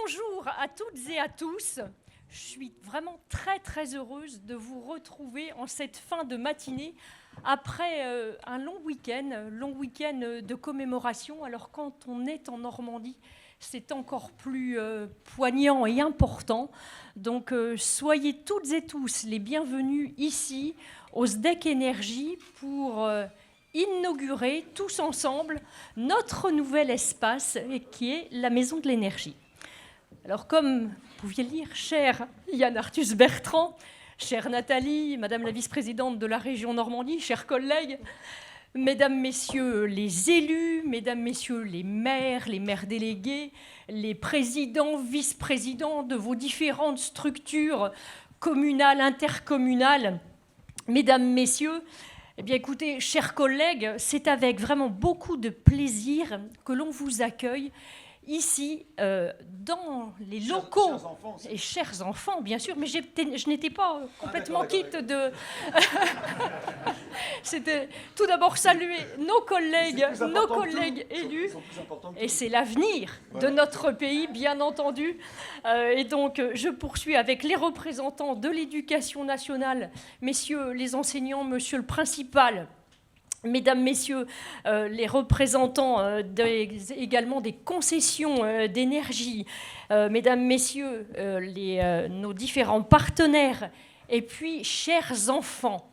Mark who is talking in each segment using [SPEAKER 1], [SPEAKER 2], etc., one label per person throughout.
[SPEAKER 1] Bonjour à toutes et à tous. Je suis vraiment très heureuse de vous retrouver en cette fin de matinée après un long week-end de commémoration. Alors quand on est en Normandie, c'est encore plus poignant et important. Donc soyez toutes et tous les bienvenus ici au SDEC Énergie pour inaugurer tous ensemble notre nouvel espace qui est la Maison de l'Énergie. Alors comme vous pouviez le lire, cher Yann Arthus Bertrand, chère Nathalie, Madame la vice-présidente de la région Normandie, chers collègues, Mesdames, Messieurs les élus, Mesdames, Messieurs les maires délégués, les présidents, vice-présidents de vos différentes structures communales, intercommunales, Mesdames, Messieurs, eh bien écoutez, chers collègues, c'est avec vraiment beaucoup de plaisir que l'on vous accueille ici, dans les locaux, chers enfants, bien sûr, mais je n'étais pas complètement quitte de... C'était tout d'abord saluer nos collègues élus, et c'est l'avenir de notre pays, bien entendu. Et donc, je poursuis avec les représentants de l'éducation nationale, messieurs les enseignants, monsieur le principal, Mesdames, Messieurs, les représentants également des concessions d'énergie, Mesdames, Messieurs, nos différents partenaires, et puis, chers enfants,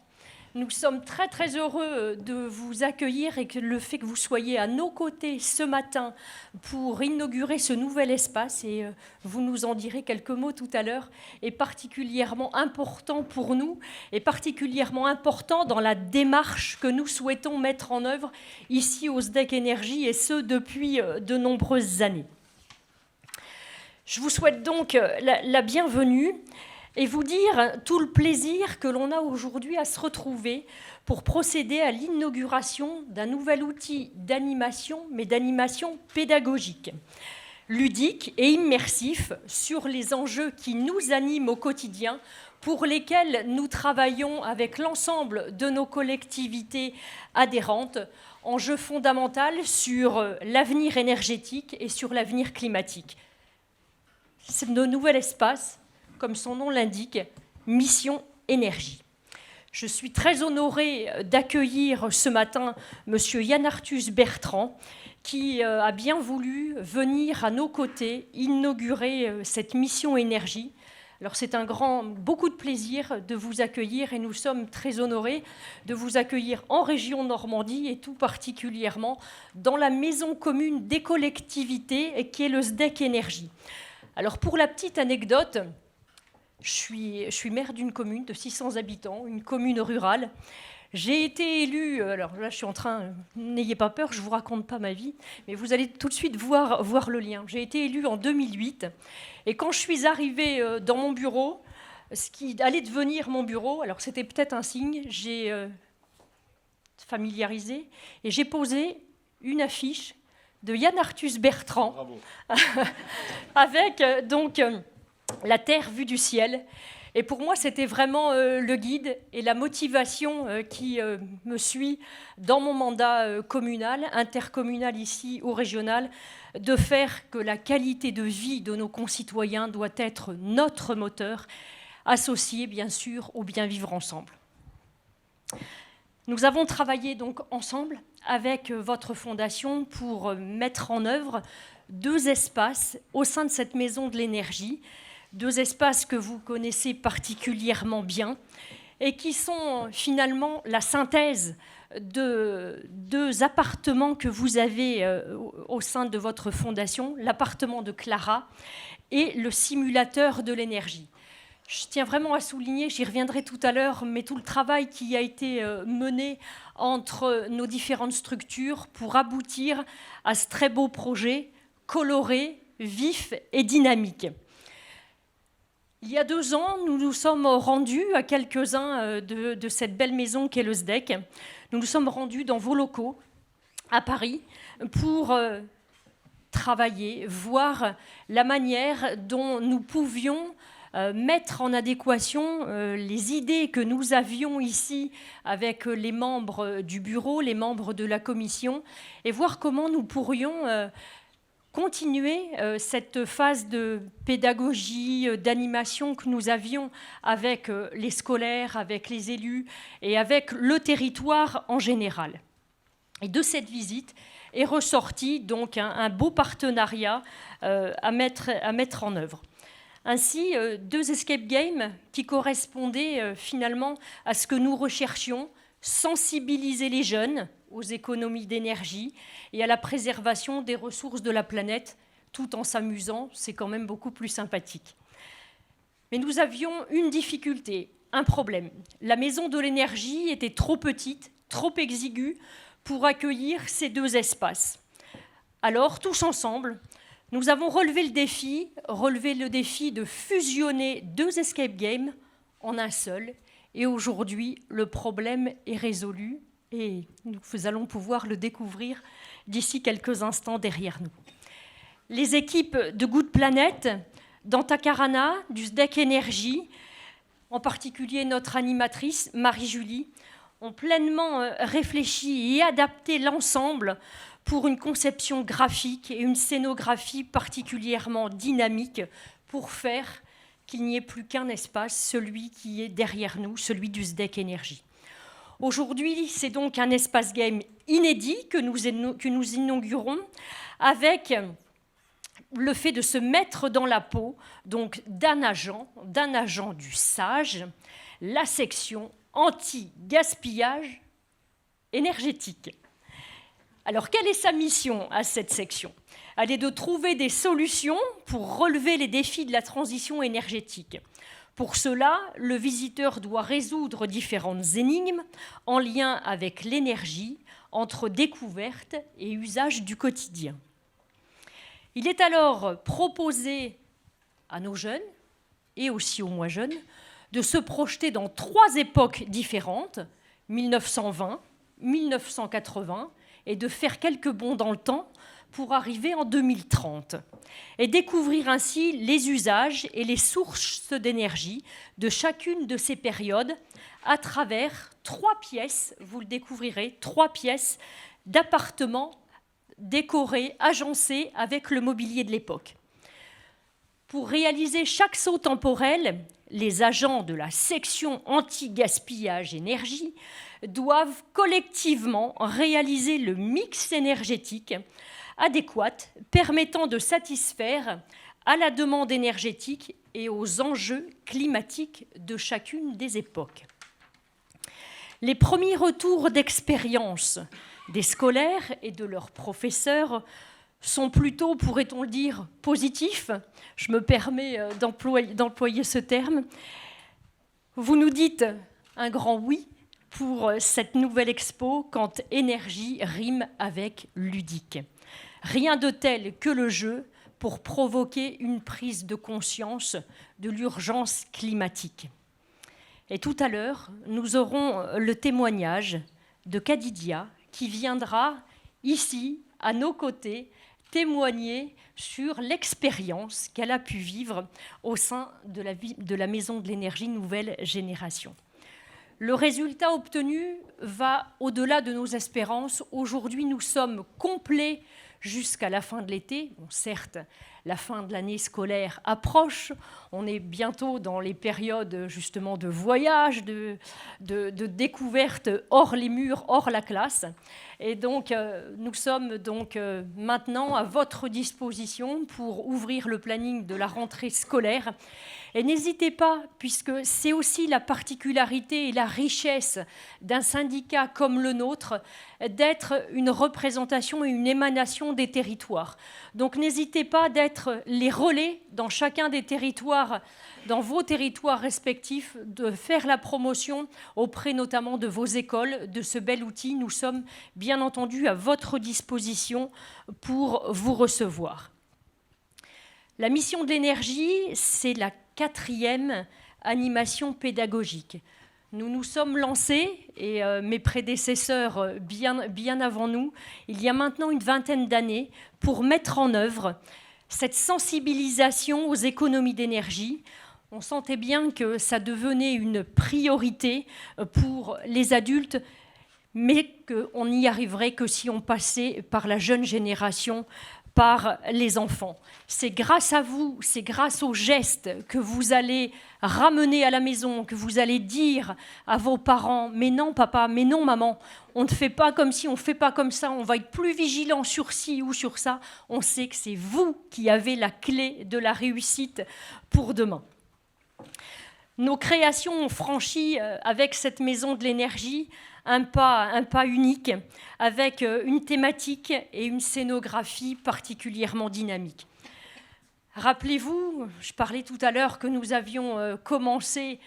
[SPEAKER 1] nous sommes très heureux de vous accueillir et que le fait que vous soyez à nos côtés ce matin pour inaugurer ce nouvel espace, et vous nous en direz quelques mots tout à l'heure, est particulièrement important pour nous et particulièrement important dans la démarche que nous souhaitons mettre en œuvre ici au SDEC Énergie, et ce depuis de nombreuses années. Je vous souhaite donc la bienvenue et vous dire tout le plaisir que l'on a aujourd'hui à se retrouver pour procéder à l'inauguration d'un nouvel outil d'animation, mais d'animation pédagogique, ludique et immersif sur les enjeux qui nous animent au quotidien, pour lesquels nous travaillons avec l'ensemble de nos collectivités adhérentes, enjeux fondamentaux sur l'avenir énergétique et sur l'avenir climatique. C'est nos nouvel espace, comme son nom l'indique, Mission Énergie. Je suis très honorée d'accueillir ce matin monsieur Yann Arthus Bertrand, qui a bien voulu venir à nos côtés inaugurer cette Mission Énergie. Alors c'est beaucoup de plaisir de vous accueillir, et nous sommes très honorés de vous accueillir en région Normandie, et tout particulièrement dans la maison commune des collectivités qui est le SDEC Énergie. Alors pour la petite anecdote, je suis maire d'une commune de 600 habitants, une commune rurale. J'ai été élue, alors là je suis en train, n'ayez pas peur, je ne vous raconte pas ma vie, mais vous allez tout de suite voir le lien. J'ai été élue en 2008, et quand je suis arrivée dans mon bureau, ce qui allait devenir mon bureau, alors c'était peut-être un signe, j'ai familiarisé, et j'ai posé une affiche de Yann Arthus Bertrand, avec donc... la terre vue du ciel. Et pour moi, c'était vraiment le guide et la motivation qui me suit dans mon mandat communal, intercommunal ici ou régional, de faire que la qualité de vie de nos concitoyens doit être notre moteur, associé bien sûr au bien vivre ensemble. Nous avons travaillé donc ensemble avec votre fondation pour mettre en œuvre 2 espaces au sein de cette maison de l'énergie, 2 espaces que vous connaissez particulièrement bien et qui sont finalement la synthèse de 2 appartements que vous avez au sein de votre fondation, l'appartement de Clara et le simulateur de l'énergie. Je tiens vraiment à souligner, j'y reviendrai tout à l'heure, mais tout le travail qui a été mené entre nos différentes structures pour aboutir à ce très beau projet coloré, vif et dynamique. Il y a 2 ans, nous nous sommes rendus à quelques-uns de cette belle maison qu'est le SDEC. Nous nous sommes rendus dans vos locaux à Paris pour travailler, voir la manière dont nous pouvions mettre en adéquation les idées que nous avions ici avec les membres du bureau, les membres de la commission, et voir comment nous pourrions continuer cette phase de pédagogie, d'animation que nous avions avec les scolaires, avec les élus et avec le territoire en général. Et de cette visite est ressorti donc un beau partenariat à mettre en œuvre. Ainsi, 2 escape games qui correspondaient finalement à ce que nous recherchions, sensibiliser les jeunes aux économies d'énergie et à la préservation des ressources de la planète, tout en s'amusant, c'est quand même beaucoup plus sympathique. Mais nous avions une difficulté, un problème. La maison de l'énergie était trop petite, trop exiguë pour accueillir ces 2 espaces. Alors, tous ensemble, nous avons relevé le défi de fusionner 2 escape games en un seul. Et aujourd'hui, le problème est résolu et nous allons pouvoir le découvrir d'ici quelques instants derrière nous. Les équipes de Good Planet, d'Antacarana, du SDEC Énergie, en particulier notre animatrice Marie-Julie, ont pleinement réfléchi et adapté l'ensemble pour une conception graphique et une scénographie particulièrement dynamique pour faire qu'il n'y ait plus qu'un espace, celui qui est derrière nous, celui du SDEC Énergie. Aujourd'hui, c'est donc un espace game inédit que nous inaugurons avec le fait de se mettre dans la peau donc d'un agent du SAGE, la section anti-gaspillage énergétique. Alors, quelle est sa mission à cette section ? Elle est de trouver des solutions pour relever les défis de la transition énergétique. Pour cela, le visiteur doit résoudre différentes énigmes en lien avec l'énergie, entre découverte et usage du quotidien. Il est alors proposé à nos jeunes, et aussi aux moins jeunes, de se projeter dans 3 époques différentes, 1920, 1980, et de faire quelques bonds dans le temps pour arriver en 2030, et découvrir ainsi les usages et les sources d'énergie de chacune de ces périodes à travers 3 pièces, vous le découvrirez, 3 pièces d'appartements décorés, agencés avec le mobilier de l'époque. Pour réaliser chaque saut temporel, les agents de la section anti-gaspillage énergie doivent collectivement réaliser le mix énergétique adéquat permettant de satisfaire à la demande énergétique et aux enjeux climatiques de chacune des époques. Les premiers retours d'expérience des scolaires et de leurs professeurs sont plutôt, pourrait-on le dire, positifs. Je me permets d'employer ce terme. Vous nous dites un grand oui pour cette nouvelle expo quand énergie rime avec ludique. Rien de tel que le jeu pour provoquer une prise de conscience de l'urgence climatique. Et tout à l'heure, nous aurons le témoignage de Kadidia qui viendra ici, à nos côtés, témoigner sur l'expérience qu'elle a pu vivre au sein de la Maison de l'énergie Nouvelle Génération. Le résultat obtenu va au-delà de nos espérances. Aujourd'hui, nous sommes complets jusqu'à la fin de l'été. Bon, certes, la fin de l'année scolaire approche. On est bientôt dans les périodes justement de voyage, de découverte hors les murs, hors la classe. Et donc, nous sommes donc maintenant à votre disposition pour ouvrir le planning de la rentrée scolaire. Et n'hésitez pas, puisque c'est aussi la particularité et la richesse d'un syndicat comme le nôtre, d'être une représentation et une émanation des territoires. Donc n'hésitez pas d'être les relais dans chacun des territoires, dans vos territoires respectifs, de faire la promotion auprès notamment de vos écoles, de ce bel outil. Nous sommes bien entendu à votre disposition pour vous recevoir. La mission de l'énergie, c'est la 4e animation pédagogique. Nous nous sommes lancés, et mes prédécesseurs bien avant nous, il y a maintenant une vingtaine d'années, pour mettre en œuvre cette sensibilisation aux économies d'énergie. On sentait bien que ça devenait une priorité pour les adultes, mais qu'on n'y arriverait que si on passait par la jeune génération, par les enfants. C'est grâce à vous, c'est grâce aux gestes que vous allez ramener à la maison, que vous allez dire à vos parents « mais non papa, mais non maman, on ne fait pas comme ci, on ne fait pas comme ça, on va être plus vigilant sur ci ou sur ça ». On sait que c'est vous qui avez la clé de la réussite pour demain. Nos créations ont franchi avec cette maison de l'énergie un pas unique, avec une thématique et une scénographie particulièrement dynamique. Rappelez-vous, je parlais tout à l'heure que nous avions commencé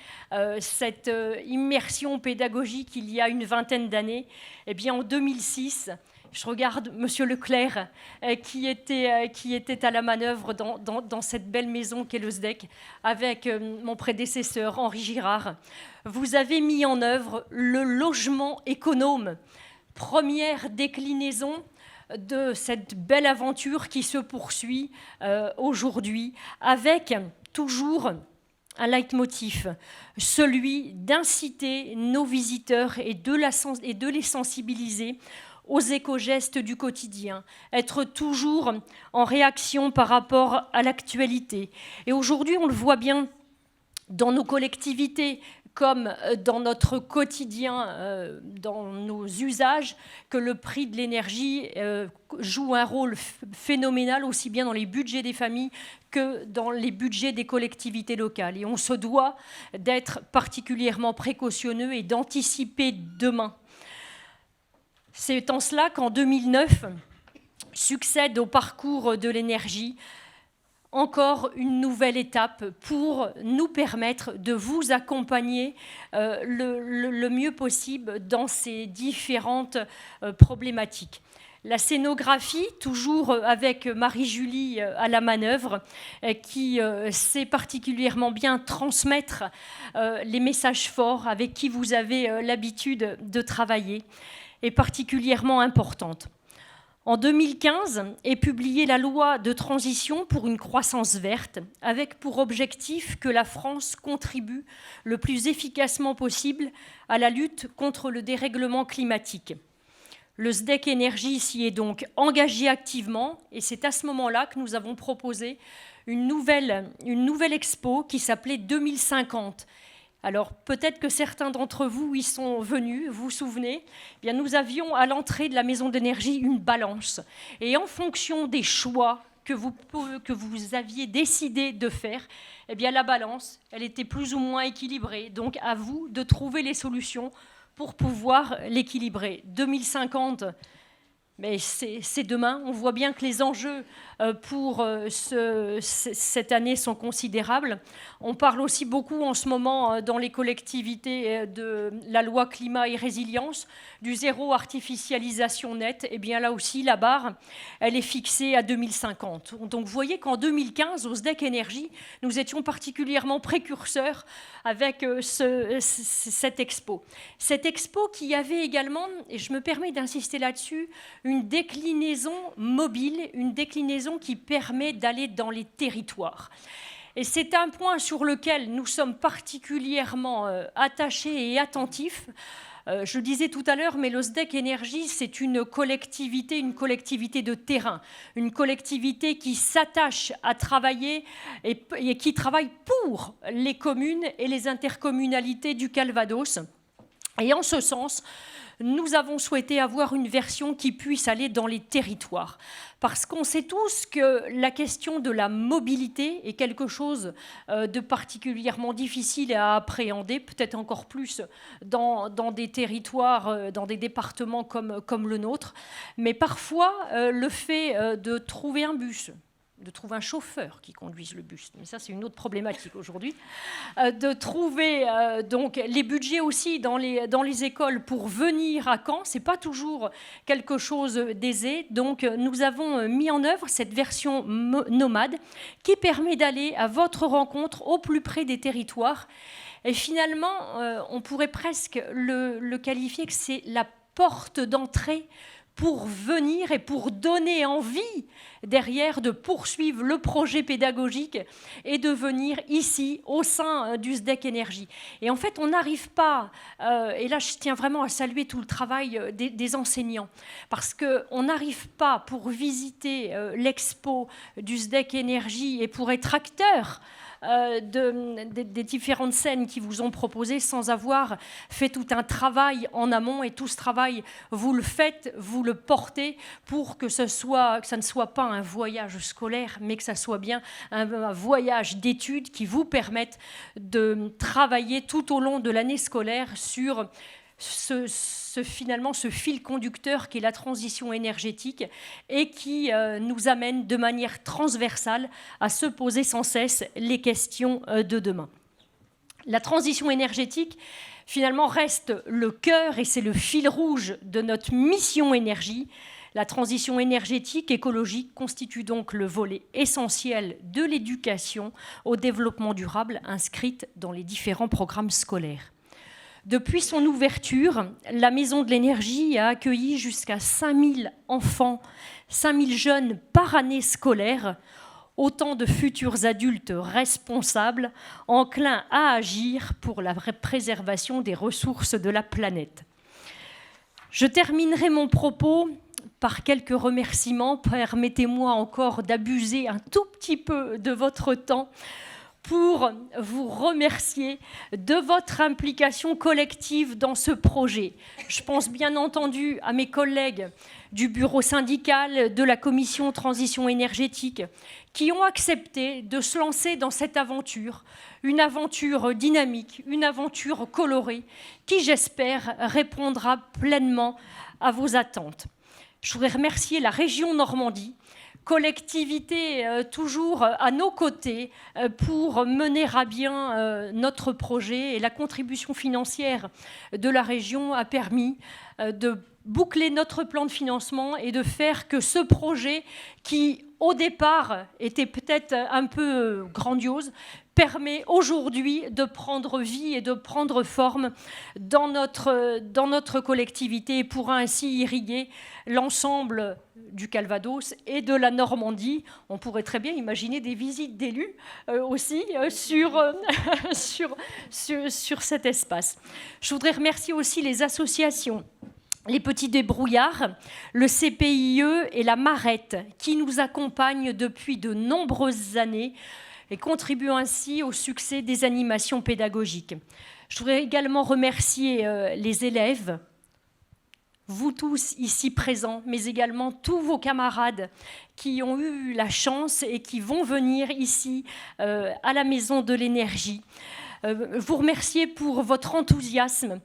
[SPEAKER 1] cette immersion pédagogique il y a une vingtaine d'années. Eh bien, en 2006, je regarde Monsieur Leclerc qui était à la manœuvre dans cette belle maison qu'est le SDEC avec mon prédécesseur Henri Girard. Vous avez mis en œuvre le logement économe, première déclinaison de cette belle aventure qui se poursuit aujourd'hui avec toujours un leitmotiv, celui d'inciter nos visiteurs et de les sensibiliser aux éco-gestes du quotidien, être toujours en réaction par rapport à l'actualité. Et aujourd'hui, on le voit bien dans nos collectivités, comme dans notre quotidien, dans nos usages, que le prix de l'énergie joue un rôle phénoménal, aussi bien dans les budgets des familles que dans les budgets des collectivités locales. Et on se doit d'être particulièrement précautionneux et d'anticiper demain. C'est en cela qu'en 2009 succède au parcours de l'énergie encore une nouvelle étape pour nous permettre de vous accompagner le mieux possible dans ces différentes problématiques. La scénographie, toujours avec Marie-Julie à la manœuvre, qui sait particulièrement bien transmettre les messages forts avec qui vous avez l'habitude de travailler, est particulièrement importante. En 2015 est publiée la loi de transition pour une croissance verte, avec pour objectif que la France contribue le plus efficacement possible à la lutte contre le dérèglement climatique. Le SDEC Énergie s'y est donc engagé activement, et c'est à ce moment-là que nous avons proposé une nouvelle expo qui s'appelait 2050. Alors, peut-être que certains d'entre vous y sont venus, vous vous souvenez, eh bien, nous avions à l'entrée de la maison d'énergie une balance. Et en fonction des choix que vous aviez décidé de faire, eh bien, la balance, elle était plus ou moins équilibrée. Donc, à vous de trouver les solutions pour pouvoir l'équilibrer. 2050, mais c'est demain. On voit bien que les enjeux pour cette année sont considérables. On parle aussi beaucoup en ce moment dans les collectivités de la loi climat et résilience, du zéro artificialisation nette. Et bien là aussi, la barre, elle est fixée à 2050. Donc vous voyez qu'en 2015, au SDEC Énergie, nous étions particulièrement précurseurs avec cette expo. Cette expo qui avait également, et je me permets d'insister là-dessus, une déclinaison mobile, une déclinaison qui permet d'aller dans les territoires. Et c'est un point sur lequel nous sommes particulièrement attachés et attentifs. Je le disais tout à l'heure, mais le SDEC Énergie, c'est une collectivité de terrain, une collectivité qui s'attache à travailler et qui travaille pour les communes et les intercommunalités du Calvados. Et en ce sens, nous avons souhaité avoir une version qui puisse aller dans les territoires. Parce qu'on sait tous que la question de la mobilité est quelque chose de particulièrement difficile à appréhender, peut-être encore plus dans des territoires, dans des départements comme le nôtre. Mais parfois, le fait de trouver un bus, de trouver un chauffeur qui conduise le bus, mais ça c'est une autre problématique aujourd'hui, de trouver donc les budgets aussi dans les écoles pour venir à Caen, c'est pas toujours quelque chose d'aisé. Donc nous avons mis en œuvre cette version nomade qui permet d'aller à votre rencontre au plus près des territoires. Et finalement, on pourrait presque le qualifier que c'est la porte d'entrée pour venir et pour donner envie derrière de poursuivre le projet pédagogique et de venir ici au sein du SDEC Énergie. Et en fait, on n'arrive pas, et là je tiens vraiment à saluer tout le travail des enseignants, parce qu'on n'arrive pas pour visiter l'expo du SDEC Énergie et pour être acteur des différentes scènes qui vous ont proposées sans avoir fait tout un travail en amont, et tout ce travail, vous le faites, vous le portez pour que ça ne soit pas un voyage scolaire, mais que ça soit bien un voyage d'études qui vous permette de travailler tout au long de l'année scolaire sur finalement ce fil conducteur qui est la transition énergétique et qui nous amène de manière transversale à se poser sans cesse les questions de demain. La transition énergétique, finalement, reste le cœur et c'est le fil rouge de notre mission énergie. La transition énergétique écologique constitue donc le volet essentiel de l'éducation au développement durable inscrite dans les différents programmes scolaires. Depuis son ouverture, la Maison de l'Énergie a accueilli jusqu'à 5000 enfants, 5000 jeunes par année scolaire, autant de futurs adultes responsables, enclins à agir pour la préservation des ressources de la planète. Je terminerai mon propos par quelques remerciements. Permettez-moi encore d'abuser un tout petit peu de votre temps pour vous remercier de votre implication collective dans ce projet. Je pense bien entendu à mes collègues du bureau syndical, de la commission transition énergétique, qui ont accepté de se lancer dans cette aventure, une aventure dynamique, une aventure colorée, qui, j'espère, répondra pleinement à vos attentes. Je voudrais remercier la région Normandie, collectivité toujours à nos côtés pour mener à bien notre projet, et la contribution financière de la région a permis de boucler notre plan de financement et de faire que ce projet, qui au départ était peut-être un peu grandiose, permet aujourd'hui de prendre vie et de prendre forme dans notre collectivité et pourra ainsi irriguer l'ensemble du Calvados et de la Normandie. On pourrait très bien imaginer des visites d'élus aussi sur cet espace. Je voudrais remercier aussi les associations, les Petits Débrouillards, le CPIE et la Marette, qui nous accompagnent depuis de nombreuses années et contribuent ainsi au succès des animations pédagogiques. Je voudrais également remercier les élèves, vous tous ici présents, mais également tous vos camarades qui ont eu la chance et qui vont venir ici à la Maison de l'Énergie. Vous remercier pour votre enthousiasme,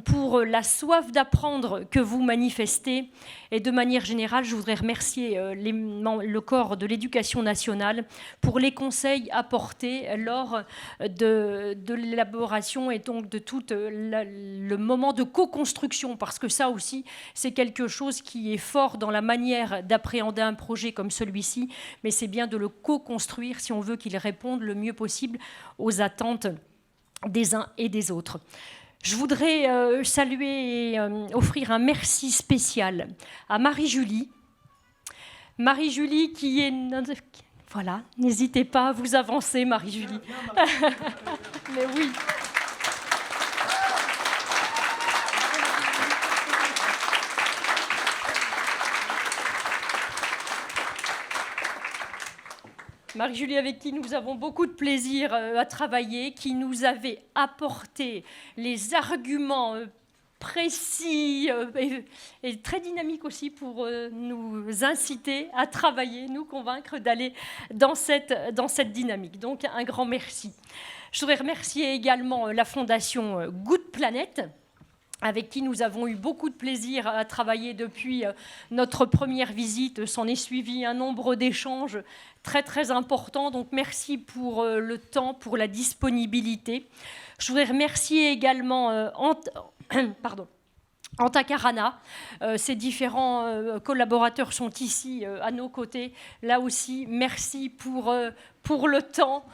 [SPEAKER 1] pour la soif d'apprendre que vous manifestez. Et de manière générale, je voudrais remercier le corps de l'Éducation nationale pour les conseils apportés lors de l'élaboration et donc de tout le moment de co-construction, parce que ça aussi, c'est quelque chose qui est fort dans la manière d'appréhender un projet comme celui-ci, mais c'est bien de le co-construire si on veut qu'il réponde le mieux possible aux attentes des uns et des autres. Je voudrais saluer et offrir un merci spécial à Marie-Julie. Marie-Julie qui est... Voilà, n'hésitez pas à vous avancer, Marie-Julie. Mais oui. Marie-Julie, avec qui nous avons beaucoup de plaisir à travailler, qui nous avait apporté les arguments précis et très dynamiques aussi pour nous inciter à travailler, nous convaincre d'aller dans cette dynamique. Donc un grand merci. Je voudrais remercier également la Fondation Good Planet, avec qui nous avons eu beaucoup de plaisir à travailler depuis notre première visite. S'en est suivi un nombre d'échanges très très importants. Donc merci pour le temps, pour la disponibilité. Je voudrais remercier également Antacarana. Ces différents collaborateurs sont ici à nos côtés. Là aussi, merci pour le temps,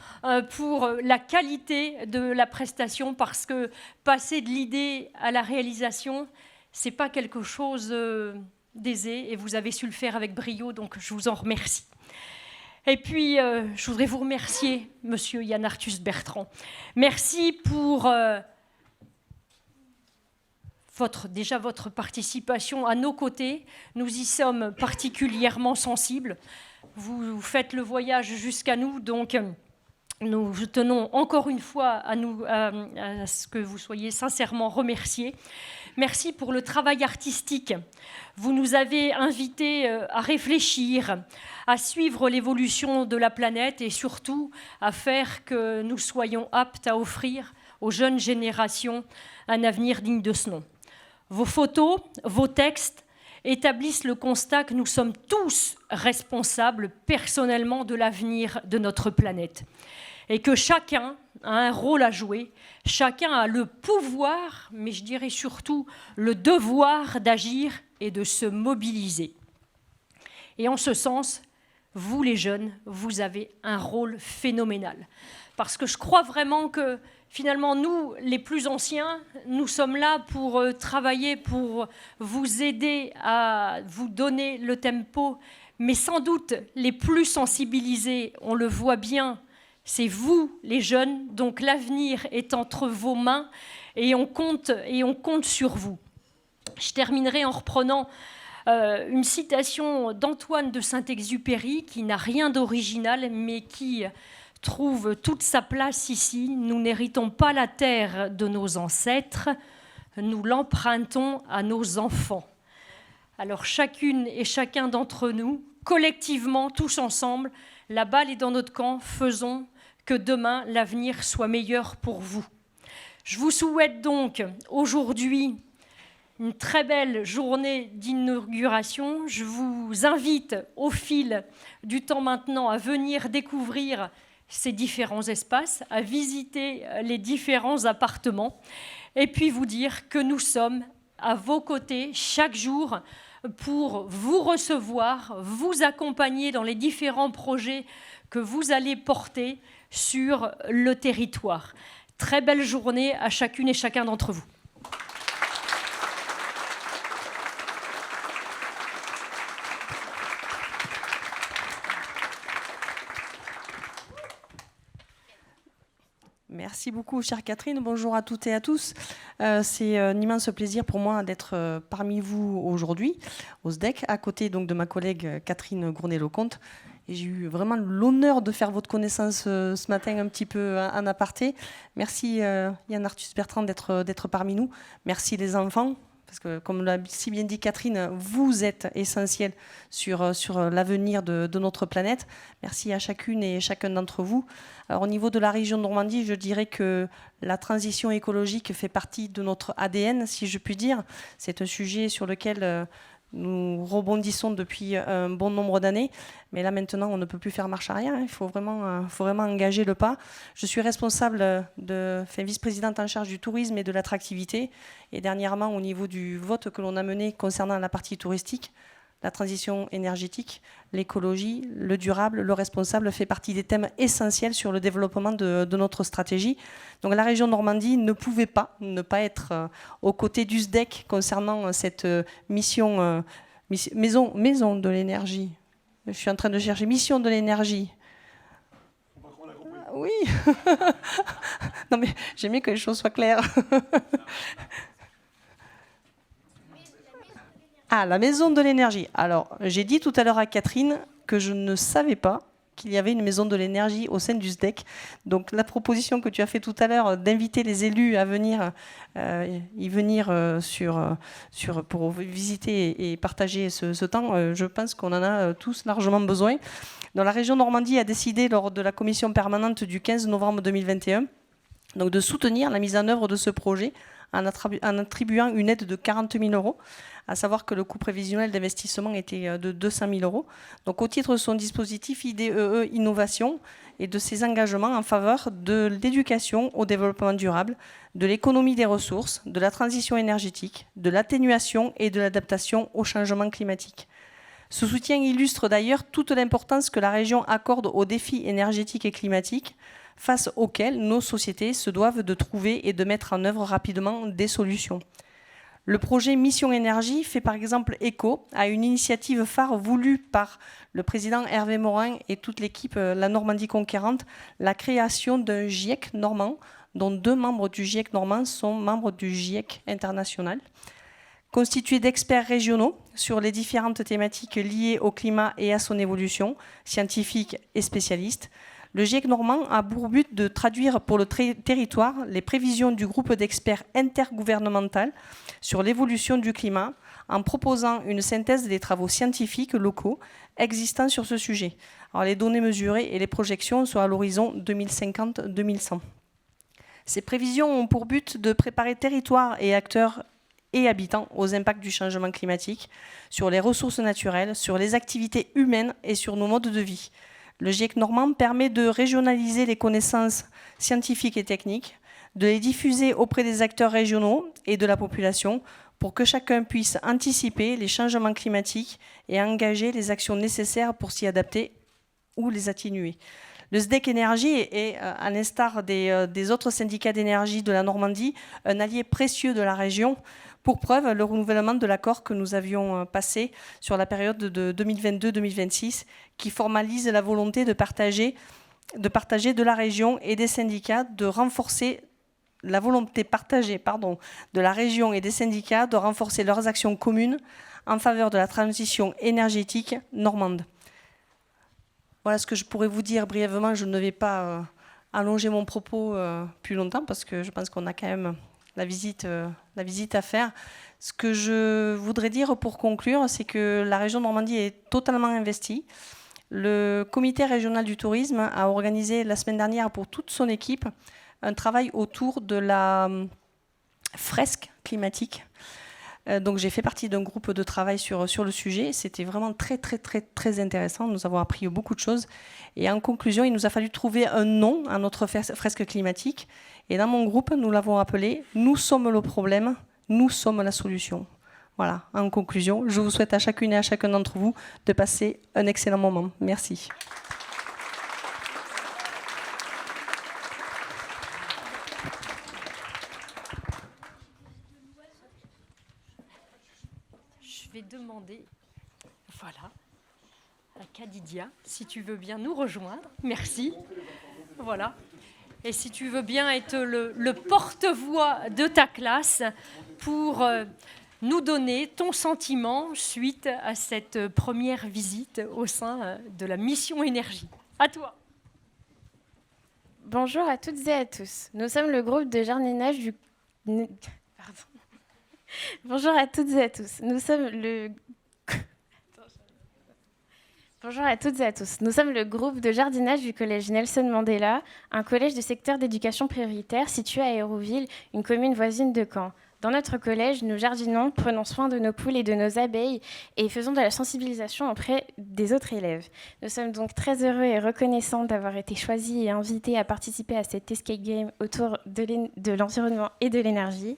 [SPEAKER 1] pour la qualité de la prestation, parce que passer de l'idée à la réalisation, c'est pas quelque chose d'Aisé et vous avez su le faire avec brio, donc je vous en remercie. Et puis, je voudrais vous remercier, Monsieur Yann Arthus Bertrand. Merci pour votre participation à nos côtés. Nous y sommes particulièrement sensibles. Vous faites le voyage jusqu'à nous, donc nous tenons encore une fois à ce que vous soyez sincèrement remerciés. Merci pour le travail artistique. Vous nous avez invités à réfléchir, à suivre l'évolution de la planète et surtout à faire que nous soyons aptes à offrir aux jeunes générations un avenir digne de ce nom. Vos photos, vos textes établissent le constat que nous sommes tous responsables personnellement de l'avenir de notre planète et que chacun a un rôle à jouer, chacun a le pouvoir, mais je dirais surtout le devoir d'agir et de se mobiliser. Et en ce sens, vous les jeunes, vous avez un rôle phénoménal. Parce que je crois vraiment que finalement, nous, les plus anciens, nous sommes là pour travailler, pour vous aider à vous donner le tempo, mais sans doute les plus sensibilisés, on le voit bien, c'est vous, les jeunes, donc l'avenir est entre vos mains et on compte sur vous. Je terminerai en reprenant une citation d'Antoine de Saint-Exupéry qui n'a rien d'original, mais qui trouve toute sa place ici. Nous n'héritons pas la terre de nos ancêtres, nous l'empruntons à nos enfants. Alors chacune et chacun d'entre nous, collectivement, tous ensemble, la balle est dans notre camp, faisons que demain l'avenir soit meilleur pour vous. Je vous souhaite donc aujourd'hui une très belle journée d'inauguration. Je vous invite au fil du temps maintenant à venir découvrir ces différents espaces, à visiter les différents appartements et puis vous dire que nous sommes à vos côtés chaque jour pour vous recevoir, vous accompagner dans les différents projets que vous allez porter sur le territoire. Très belle journée à chacune et chacun d'entre vous.
[SPEAKER 2] Merci beaucoup, chère Catherine. Bonjour à toutes et à tous. C'est un immense plaisir pour moi d'être parmi vous aujourd'hui, au SDEC, à côté donc, de ma collègue Catherine Gournay-Lecomte. Et j'ai eu vraiment l'honneur de faire votre connaissance ce matin un petit peu en aparté. Merci Yann Arthus Bertrand d'être parmi nous. Merci les enfants. Parce que, comme l'a si bien dit Catherine, vous êtes essentiels sur l'avenir de notre planète. Merci à chacune et chacun d'entre vous. Alors, au niveau de la région de Normandie, je dirais que la transition écologique fait partie de notre ADN, si je puis dire. C'est un sujet sur lequel nous rebondissons depuis un bon nombre d'années. Mais là, maintenant, on ne peut plus faire marche arrière. Il faut vraiment engager le pas. Je suis responsable vice-présidente en charge du tourisme et de l'attractivité. Et dernièrement, au niveau du vote que l'on a mené concernant la partie touristique, la transition énergétique, l'écologie, le durable, le responsable fait partie des thèmes essentiels sur le développement de notre stratégie. Donc la région Normandie ne pouvait pas ne pas être aux côtés du SDEC concernant cette mission maison de l'énergie. Je suis en train de chercher mission de l'énergie. Oui. Non mais j'aime bien que les choses soient claires. Ah, la maison de l'énergie. Alors, j'ai dit tout à l'heure à Catherine que je ne savais pas qu'il y avait une maison de l'énergie au sein du SDEC. Donc, la proposition que tu as fait tout à l'heure d'inviter les élus à venir pour visiter et partager ce temps, je pense qu'on en a tous largement besoin. Donc, la région Normandie a décidé lors de la commission permanente du 15 novembre 2021 donc, de soutenir la mise en œuvre de ce projet en attribuant une aide de 40 000 €. À savoir que le coût prévisionnel d'investissement était de 200 000 €. Donc, au titre de son dispositif IDEE Innovation et de ses engagements en faveur de l'éducation au développement durable, de l'économie des ressources, de la transition énergétique, de l'atténuation et de l'adaptation au changement climatique. Ce soutien illustre d'ailleurs toute l'importance que la région accorde aux défis énergétiques et climatiques, face auxquels nos sociétés se doivent de trouver et de mettre en œuvre rapidement des solutions. Le projet Mission Énergie fait par exemple écho à une initiative phare voulue par le président Hervé Morin et toute l'équipe La Normandie Conquérante, la création d'un GIEC normand, dont 2 membres du GIEC normand sont membres du GIEC international. Constitué d'experts régionaux sur les différentes thématiques liées au climat et à son évolution, scientifiques et spécialistes, le GIEC normand a pour but de traduire pour le territoire les prévisions du groupe d'experts intergouvernemental sur l'évolution du climat en proposant une synthèse des travaux scientifiques locaux existants sur ce sujet. Alors, les données mesurées et les projections sont à l'horizon 2050-2100. Ces prévisions ont pour but de préparer territoires et acteurs et habitants aux impacts du changement climatique, sur les ressources naturelles, sur les activités humaines et sur nos modes de vie. Le GIEC normand permet de régionaliser les connaissances scientifiques et techniques, de les diffuser auprès des acteurs régionaux et de la population pour que chacun puisse anticiper les changements climatiques et engager les actions nécessaires pour s'y adapter ou les atténuer. Le SDEC Énergie est, à l'instar des autres syndicats d'énergie de la Normandie, un allié précieux de la région. Pour preuve, le renouvellement de l'accord que nous avions passé sur la période de 2022-2026, qui formalise la volonté de partager de la région et des syndicats de renforcer la volonté partagée de la région et des syndicats de renforcer leurs actions communes en faveur de la transition énergétique normande. Voilà ce que je pourrais vous dire brièvement. Je ne vais pas allonger mon propos plus longtemps parce que je pense qu'on a quand même la visite à faire. Ce que je voudrais dire pour conclure, c'est que la région Normandie est totalement investie. Le comité régional du tourisme a organisé la semaine dernière pour toute son équipe un travail autour de la fresque climatique. Donc j'ai fait partie d'un groupe de travail sur le sujet. C'était vraiment très intéressant. Nous avons appris beaucoup de choses. Et en conclusion, il nous a fallu trouver un nom à notre fresque climatique. Et dans mon groupe, nous l'avons appelé « Nous sommes le problème, nous sommes la solution ». Voilà, en conclusion, je vous souhaite à chacune et à chacun d'entre vous de passer un excellent moment. Merci.
[SPEAKER 1] Je vais demander, voilà, à Kadidia, si tu veux bien nous rejoindre. Merci. Voilà. Et si tu veux bien être le porte-voix de ta classe pour nous donner ton sentiment suite à cette première visite au sein de la mission énergie. À toi.
[SPEAKER 3] Bonjour à toutes et à tous. Nous sommes le groupe de jardinage du... Pardon. Bonjour à toutes et à tous. Nous sommes le... Bonjour à toutes et à tous. Nous sommes le groupe de jardinage du collège Nelson Mandela, un collège de secteur d'éducation prioritaire situé à Hérouville, une commune voisine de Caen. Dans notre collège, nous jardinons, prenons soin de nos poules et de nos abeilles et faisons de la sensibilisation auprès des autres élèves. Nous sommes donc très heureux et reconnaissants d'avoir été choisis et invités à participer à cet escape game autour de l'environnement et de l'énergie.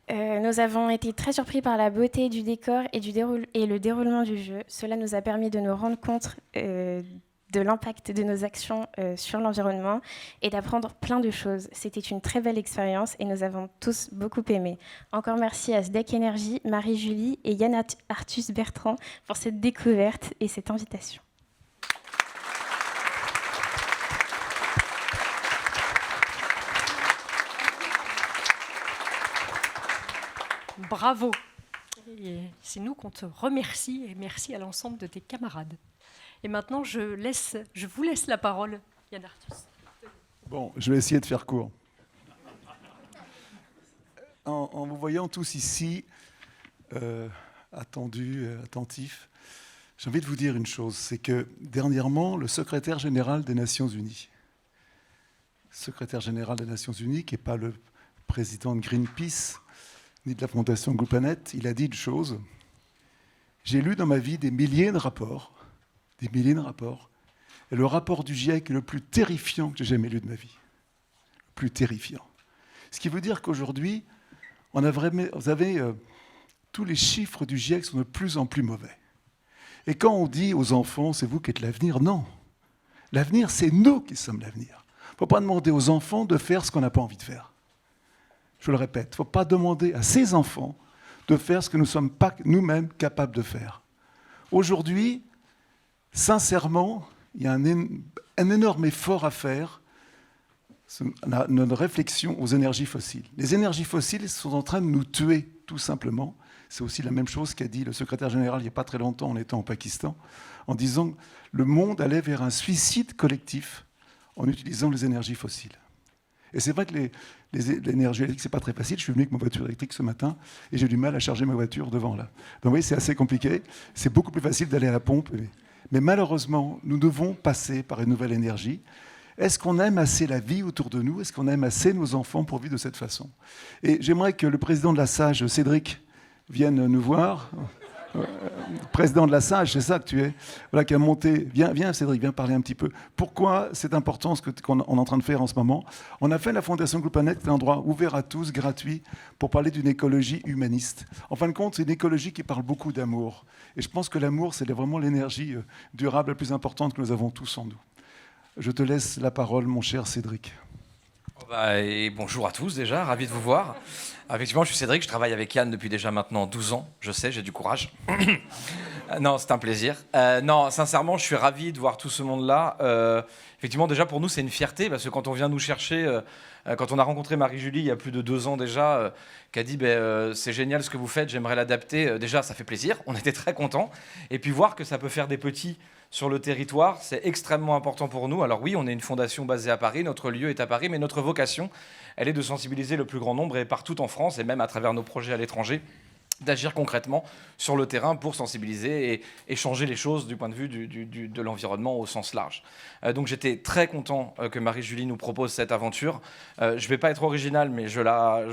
[SPEAKER 3] Nous avons été très surpris par la beauté du décor et le déroulement du jeu. Cela nous a permis de nous rendre compte de l'impact de nos actions sur l'environnement et d'apprendre plein de choses. C'était une très belle expérience et nous avons tous beaucoup aimé. Encore merci à SDEC Énergie, Marie-Julie et Yann Arthus Bertrand pour cette découverte et cette invitation.
[SPEAKER 1] Bravo. Et c'est nous qu'on te remercie et merci à l'ensemble de tes camarades. Et maintenant, je vous laisse la parole, Yann Arthus.
[SPEAKER 4] Bon, je vais essayer de faire court. En vous voyant tous ici, attendus, attentifs, j'ai envie de vous dire une chose, c'est que dernièrement, le secrétaire général des Nations Unies, qui n'est pas le président de Greenpeace, ni de la Fondation Goupanet, il a dit une chose. J'ai lu dans ma vie des milliers de rapports, et le rapport du GIEC est le plus terrifiant que j'ai jamais lu de ma vie. Le plus terrifiant. Ce qui veut dire qu'aujourd'hui, tous les chiffres du GIEC sont de plus en plus mauvais. Et quand on dit aux enfants, c'est vous qui êtes l'avenir, non. L'avenir, c'est nous qui sommes l'avenir. Il ne faut pas demander aux enfants de faire ce qu'on n'a pas envie de faire. Je le répète, il ne faut pas demander à ces enfants de faire ce que nous ne sommes pas nous-mêmes capables de faire. Aujourd'hui, sincèrement, il y a un énorme effort à faire, notre réflexion aux énergies fossiles. Les énergies fossiles sont en train de nous tuer, tout simplement. C'est aussi la même chose qu'a dit le secrétaire général il n'y a pas très longtemps en étant au Pakistan, en disant que le monde allait vers un suicide collectif en utilisant les énergies fossiles. Et c'est vrai que l'énergie électrique, ce n'est pas très facile. Je suis venu avec ma voiture électrique ce matin et j'ai du mal à charger ma voiture devant là. Donc oui, c'est assez compliqué. C'est beaucoup plus facile d'aller à la pompe. Mais malheureusement, nous devons passer par une nouvelle énergie. Est-ce qu'on aime assez la vie autour de nous? Est-ce qu'on aime assez nos enfants pour vivre de cette façon? Et j'aimerais que le président de la SAGE, Cédric, vienne nous voir. Président de la SAGE, c'est ça que tu es, voilà, qui a monté. Viens Cédric, viens parler un petit peu. Pourquoi c'est important ce qu'on est en train de faire en ce moment? On a fait la Fondation Groupe Planète, c'est un endroit ouvert à tous, gratuit, pour parler d'une écologie humaniste. En fin de compte, c'est une écologie qui parle beaucoup d'amour. Et je pense que l'amour, c'est vraiment l'énergie durable la plus importante que nous avons tous en nous. Je te laisse la parole, mon cher Cédric.
[SPEAKER 5] Et bonjour à tous déjà, ravi de vous voir. Effectivement, je suis Cédric, je travaille avec Yann depuis déjà maintenant 12 ans. Je sais, j'ai du courage. Non, c'est un plaisir. Non, sincèrement, je suis ravi de voir tout ce monde-là. Effectivement, déjà pour nous, c'est une fierté parce que quand on vient nous chercher, quand on a rencontré Marie-Julie il y a plus de 2 ans déjà, qui a dit c'est génial ce que vous faites, j'aimerais l'adapter. Déjà, ça fait plaisir, on était très contents. Et puis voir que ça peut faire des petits sur le territoire, c'est extrêmement important pour nous. Alors oui, on est une fondation basée à Paris, notre lieu est à Paris, mais notre vocation, elle est de sensibiliser le plus grand nombre et partout en France, et même à travers nos projets à l'étranger, d'agir concrètement sur le terrain pour sensibiliser et changer les choses du point de vue de l'environnement au sens large. Donc j'étais très content que Marie-Julie nous propose cette aventure. Je ne vais pas être original, mais je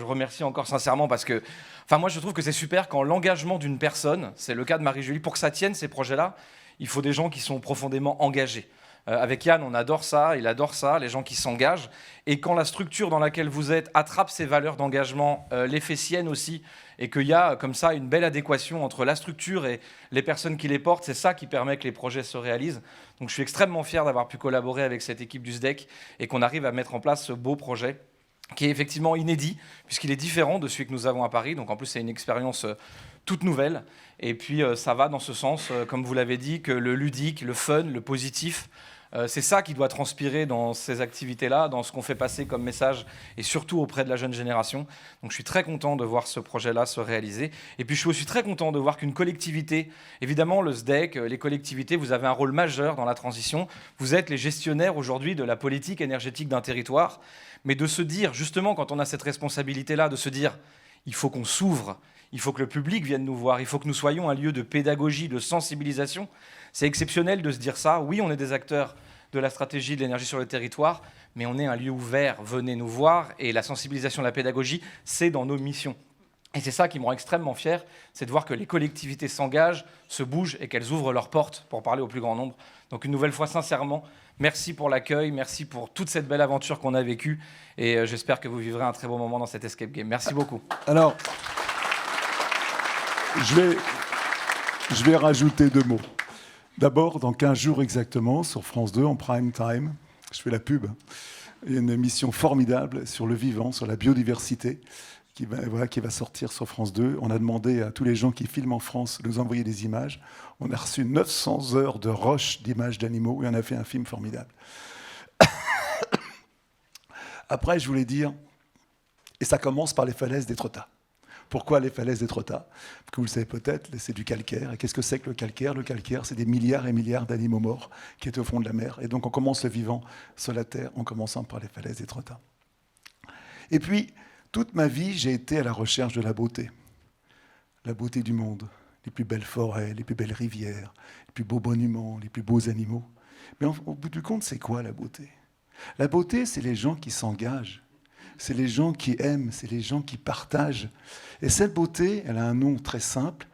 [SPEAKER 5] remercie encore sincèrement parce que moi je trouve que c'est super quand l'engagement d'une personne, c'est le cas de Marie-Julie, pour que ça tienne ces projets-là, il faut des gens qui sont profondément engagés. Avec Yann, on adore ça, il adore ça, les gens qui s'engagent. Et quand la structure dans laquelle vous êtes attrape ces valeurs d'engagement, les fait siennes aussi, et qu'il y a comme ça une belle adéquation entre la structure et les personnes qui les portent, c'est ça qui permet que les projets se réalisent. Donc je suis extrêmement fier d'avoir pu collaborer avec cette équipe du SDEC et qu'on arrive à mettre en place ce beau projet qui est effectivement inédit, puisqu'il est différent de celui que nous avons à Paris. Donc en plus, c'est une expérience toute nouvelle. Et puis ça va dans ce sens, comme vous l'avez dit, que le ludique, le fun, le positif, c'est ça qui doit transpirer dans ces activités-là, dans ce qu'on fait passer comme message, et surtout auprès de la jeune génération. Donc je suis très content de voir ce projet-là se réaliser. Et puis je suis aussi très content de voir qu'une collectivité, évidemment le SDEC, les collectivités, vous avez un rôle majeur dans la transition. Vous êtes les gestionnaires aujourd'hui de la politique énergétique d'un territoire. Mais de se dire, justement, quand on a cette responsabilité-là, de se dire, il faut qu'on s'ouvre, il faut que le public vienne nous voir, il faut que nous soyons un lieu de pédagogie, de sensibilisation. C'est exceptionnel de se dire ça. Oui, on est des acteurs de la stratégie de l'énergie sur le territoire, mais on est un lieu ouvert. Venez nous voir. Et la sensibilisation, la pédagogie, c'est dans nos missions. Et c'est ça qui me rend extrêmement fier, c'est de voir que les collectivités s'engagent, se bougent et qu'elles ouvrent leurs portes pour parler au plus grand nombre. Donc une nouvelle fois, sincèrement, merci pour l'accueil, merci pour toute cette belle aventure qu'on a vécue. Et j'espère que vous vivrez un très beau moment dans cette escape game. Merci beaucoup.
[SPEAKER 4] Alors, je vais rajouter 2 mots. D'abord, dans 15 jours exactement, sur France 2, en prime time, je fais la pub, il y a une émission formidable sur le vivant, sur la biodiversité, qui va sortir sur France 2. On a demandé à tous les gens qui filment en France de nous envoyer des images. On a reçu 900 heures de rush d'images d'animaux et on a fait un film formidable. Après, je voulais dire, et ça commence par les falaises d'Étretat. Pourquoi les falaises d'Étretat? Parce que vous le savez peut-être, c'est du calcaire. Et qu'est-ce que c'est que le calcaire? Le calcaire, c'est des milliards et milliards d'animaux morts qui étaient au fond de la mer. Et donc on commence le vivant sur la terre en commençant par les falaises d'Étretat. Et puis, toute ma vie, j'ai été à la recherche de la beauté du monde, les plus belles forêts, les plus belles rivières, les plus beaux monuments, les plus beaux animaux. Mais au bout du compte, c'est quoi la beauté? La beauté, c'est les gens qui s'engagent, c'est les gens qui aiment, c'est les gens qui partagent. Et cette beauté, elle a un nom très simple.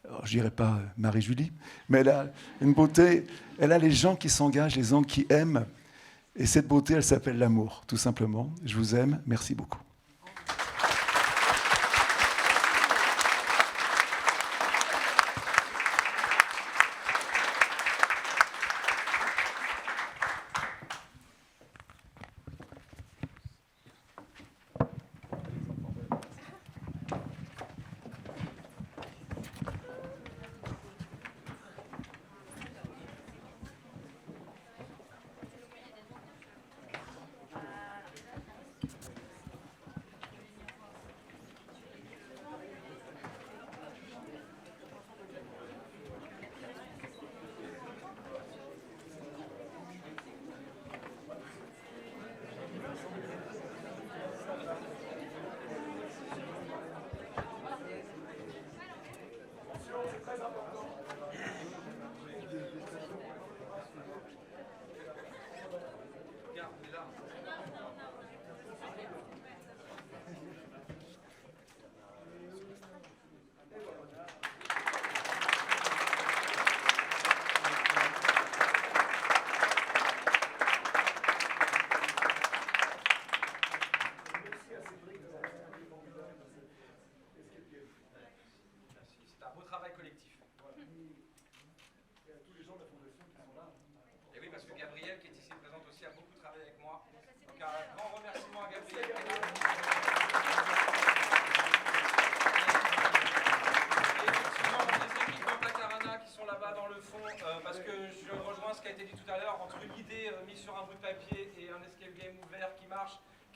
[SPEAKER 4] Alors, je ne dirais pas Marie-Julie, mais elle a une beauté, elle a les gens qui s'engagent, les gens qui aiment. Et cette beauté, elle s'appelle l'amour, tout simplement. Je vous aime, merci beaucoup.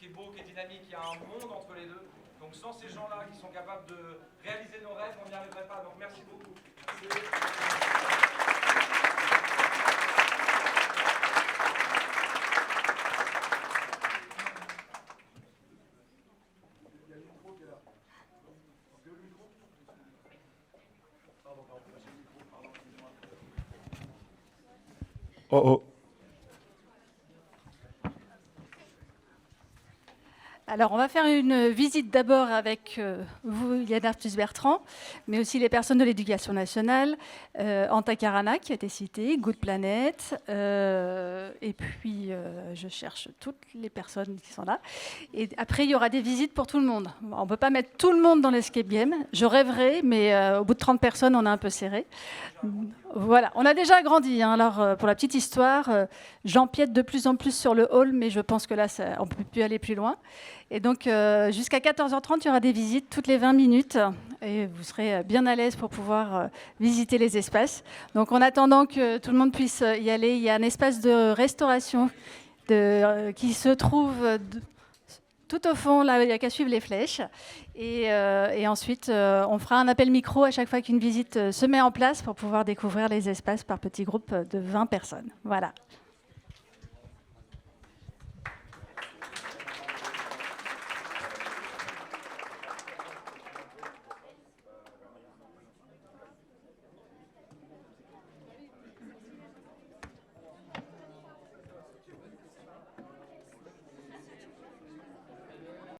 [SPEAKER 5] qui est beau, qui est dynamique, il y a un monde entre les deux. Donc sans ces gens-là qui sont capables de réaliser nos rêves, on n'y arriverait pas. Donc merci beaucoup.
[SPEAKER 4] Oh oh.
[SPEAKER 6] Alors, on va faire une visite d'abord avec vous, Yann Arthus Bertrand, mais aussi les personnes de l'éducation nationale, Anta Karana qui a été citée, Good Planet, et puis je cherche toutes les personnes qui sont là. Et après, il y aura des visites pour tout le monde. On ne peut pas mettre tout le monde dans l'escape game. Je rêverais, mais au bout de 30 personnes, on est un peu serré. Voilà, on a déjà agrandi. Hein. Alors, pour la petite histoire, j'empiète de plus en plus sur le hall, mais je pense que là, on ne peut plus aller plus loin. Et donc, jusqu'à 14h30, il y aura des visites toutes les 20 minutes. Et vous serez bien à l'aise pour pouvoir visiter les espaces. Donc, en attendant que tout le monde puisse y aller, il y a un espace de restauration qui se trouve tout au fond. Là, il n'y a qu'à suivre les flèches. Et ensuite, on fera un appel micro à chaque fois qu'une visite se met en place pour pouvoir découvrir les espaces par petits groupes de 20 personnes. Voilà.